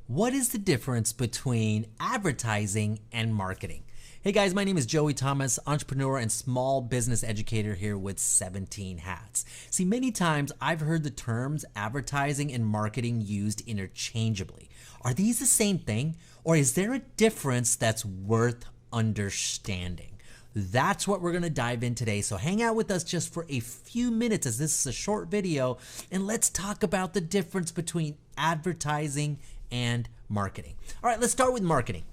What is the difference between advertising and marketing? Hey guys, my name is Joey Thomas, entrepreneur and small business educator here with 17 hats. See, many times I've heard the terms advertising and marketing used interchangeably. Are these the same thing, or is there a difference that's worth understanding? That's what we're going to dive in today. So hang out with us just for a few minutes as this is a short video, and let's talk about the difference between advertising and marketing. All right, let's start with marketing.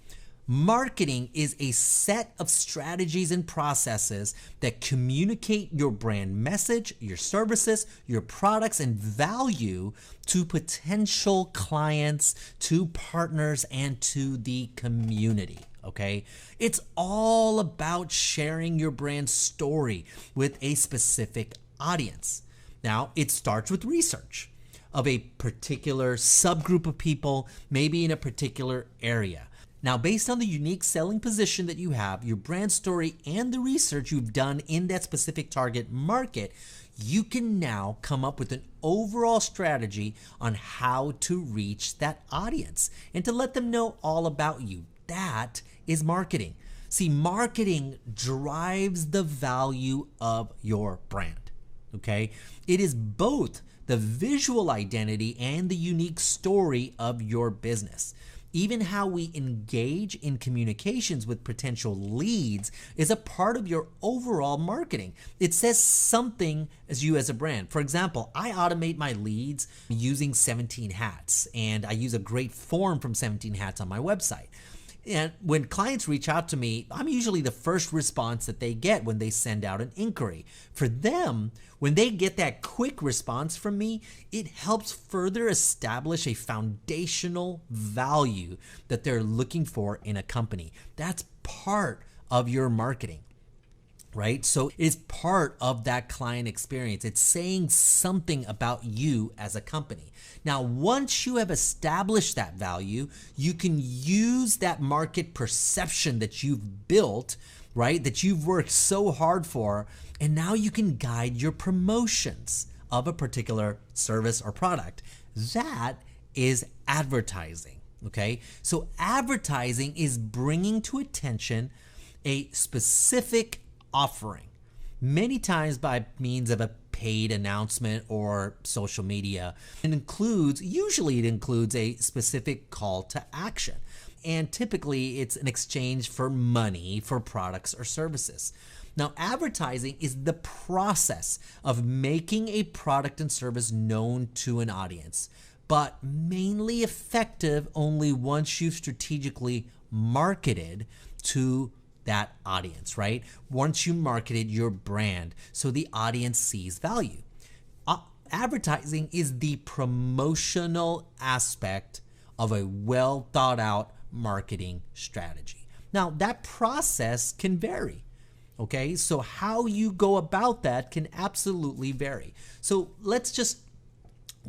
Marketing is a set of strategies and processes that communicate your brand message, your services, your products, and value to potential clients, to partners, and to the community. Okay, it's all about sharing your brand story with a specific audience. Now, it starts with research of a particular subgroup of people, maybe in a particular area. Now, based on the unique selling position that you have, your brand story, and the research you've done in that specific target market, you can now come up with an overall strategy on how to reach that audience and to let them know all about you. That is marketing. See, marketing drives the value of your brand, okay? It is both the visual identity and the unique story of your business. Even how we engage in communications with potential leads is a part of your overall marketing. It says something as you as a brand. For example, I automate my leads using 17 Hats, and I use a great form from 17 Hats on my website. And when clients reach out to me, I'm usually the first response that they get when they send out an inquiry. For them, when they get that quick response from me, it helps further establish a foundational value that they're looking for in a company. That's part of your marketing, right? So it's part of that client experience. It's saying something about you as a company. Now, once you have established that value, you can use that market perception that you've built, right? That you've worked so hard for, and now you can guide your promotions of a particular service or product. That is advertising, okay? So advertising is bringing to attention a specific offering, many times by means of a paid announcement or social media. Usually it includes a specific call to action. And typically it's an exchange for money for products or services. Now, advertising is the process of making a product and service known to an audience, but mainly effective only once you've strategically marketed to that audience, right? Once you marketed your brand so the audience sees value. Advertising is the promotional aspect of a well thought out marketing strategy. Now, that process can vary, okay? So how you go about that can absolutely vary. So let's just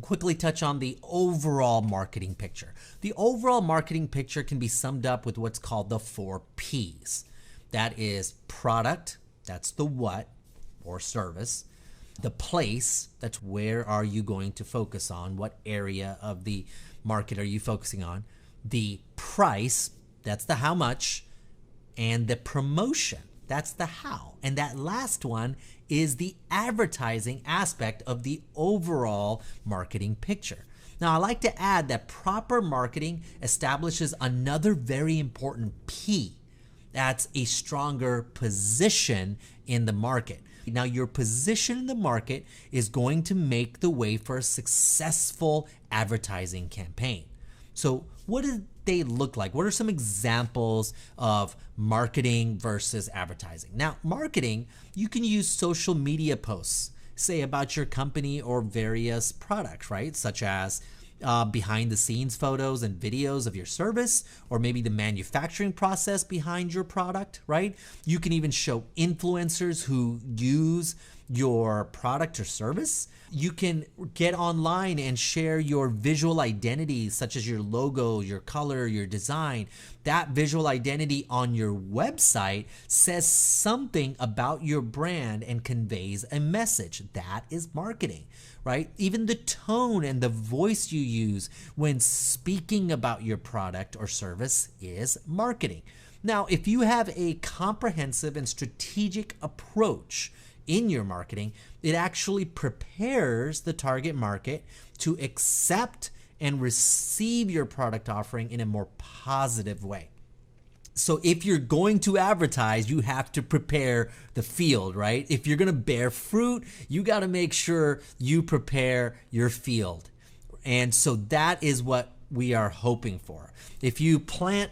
quickly touch on the overall marketing picture. The overall marketing picture can be summed up with what's called the 4 Ps. That is product, that's the what or service. The place, that's where are you going to focus on, what area of the market are you focusing on. The price, that's the how much. And the promotion, that's the how. And that last one is the advertising aspect of the overall marketing picture. Now, I like to add that proper marketing establishes another very important P. That's a stronger position in the market. Now, your position in the market is going to make the way for a successful advertising campaign. So what do they look like? What are some examples of marketing versus advertising? Now, marketing, you can use social media posts, say about your company or various products, right? Such as behind the scenes photos and videos of your service, or maybe the manufacturing process behind your product, right? You can even show influencers who use your product or service. You can get online and share your visual identity, such as your logo, your color, your design. That visual identity on your website says something about your brand and conveys a message. That is marketing, right? Even the tone and the voice you use when speaking about your product or service is marketing. Now, if you have a comprehensive and strategic approach in your marketing, it actually prepares the target market to accept and receive your product offering in a more positive way. So if you're going to advertise, you have to prepare the field, right? If you're going to bear fruit, you got to make sure you prepare your field. And so that is what we are hoping for. If you plant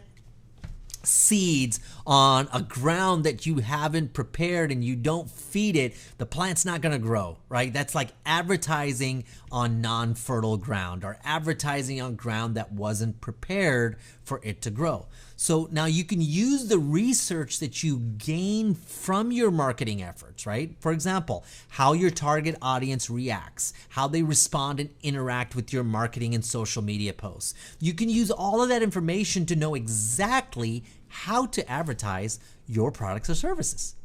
seeds on a ground that you haven't prepared and you don't feed it, the plant's not going to grow, right? That's like advertising on non-fertile ground or advertising on ground that wasn't prepared for it to grow. So now you can use the research that you gain from your marketing efforts, right? For example, how your target audience reacts, how they respond and interact with your marketing and social media posts. You can use all of that information to know exactly how to advertise your products or services.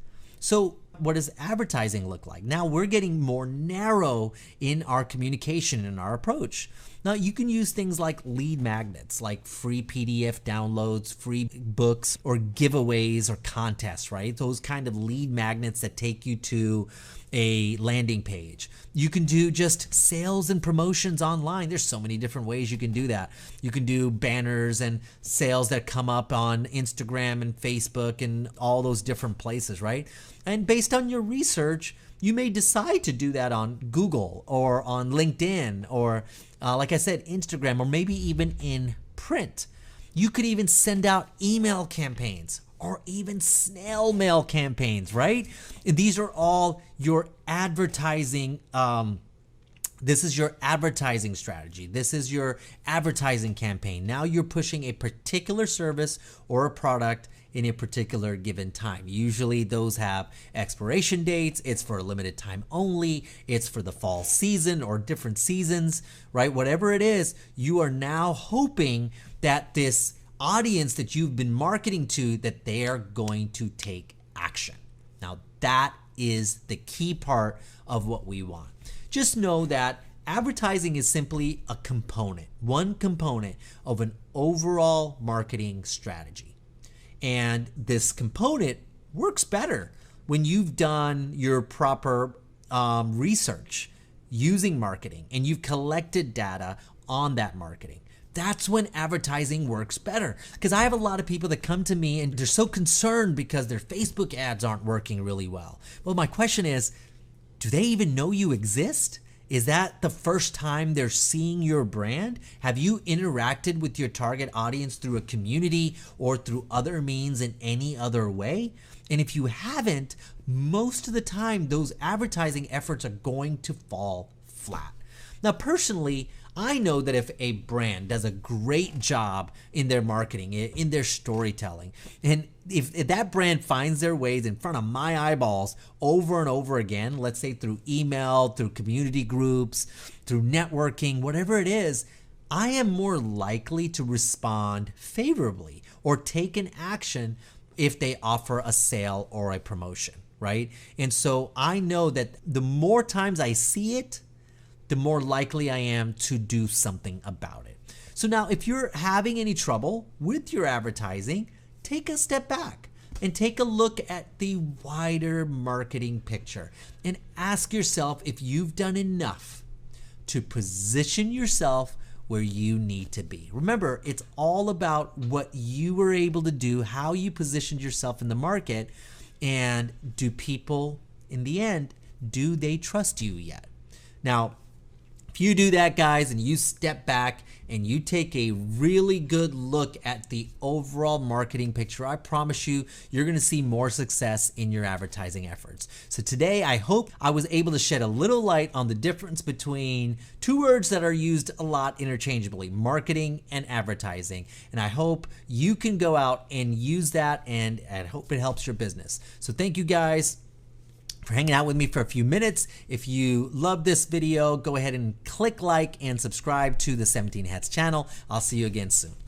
So what does advertising look like? Now we're getting more narrow in our communication and our approach. Now you can use things like lead magnets, like free PDF downloads, free books, or giveaways or contests, right? Those kind of lead magnets that take you to a landing page. You can do just sales and promotions online. There's so many different ways you can do that. You can do banners and sales that come up on Instagram and Facebook and all those different places, right? And based on your research, you may decide to do that on Google or on LinkedIn or, like I said, Instagram, or maybe even in print. You could even send out email campaigns or even snail mail campaigns, right? And these are all your advertising. This is your advertising strategy. This is your advertising campaign. Now you're pushing a particular service or a product in a particular given time. Usually those have expiration dates. It's for a limited time only. It's for the fall season or different seasons, right? Whatever it is, you are now hoping that this audience that you've been marketing to, that they are going to take action. Now that is the key part of what we want. Just know that advertising is simply a component, one component of an overall marketing strategy. And this component works better when you've done your proper research using marketing and you've collected data on that marketing. That's when advertising works better. Because I have a lot of people that come to me and they're so concerned because their Facebook ads aren't working really well. Well, my question is, do they even know you exist? Is that the first time they're seeing your brand? Have you interacted with your target audience through a community or through other means in any other way? And if you haven't, most of the time, those advertising efforts are going to fall flat. Now, personally, I know that if a brand does a great job in their marketing, in their storytelling, and if that brand finds their ways in front of my eyeballs over and over again, let's say through email, through community groups, through networking, whatever it is, I am more likely to respond favorably or take an action if they offer a sale or a promotion, right? And so I know that the more times I see it, the more likely I am to do something about it. So now if you're having any trouble with your advertising, take a step back and take a look at the wider marketing picture and ask yourself if you've done enough to position yourself where you need to be. Remember, it's all about what you were able to do, how you positioned yourself in the market, and do people, in the end, do they trust you yet? Now, if you do that, guys, and you step back and you take a really good look at the overall marketing picture, I promise you, you're going to see more success in your advertising efforts. So today, I hope I was able to shed a little light on the difference between two words that are used a lot interchangeably, marketing and advertising. And I hope you can go out and use that, and I hope it helps your business. So thank you, guys. for hanging out with me for a few minutes. If you love this video, go ahead and click like and subscribe to the 17 Hats channel. I'll see you again soon.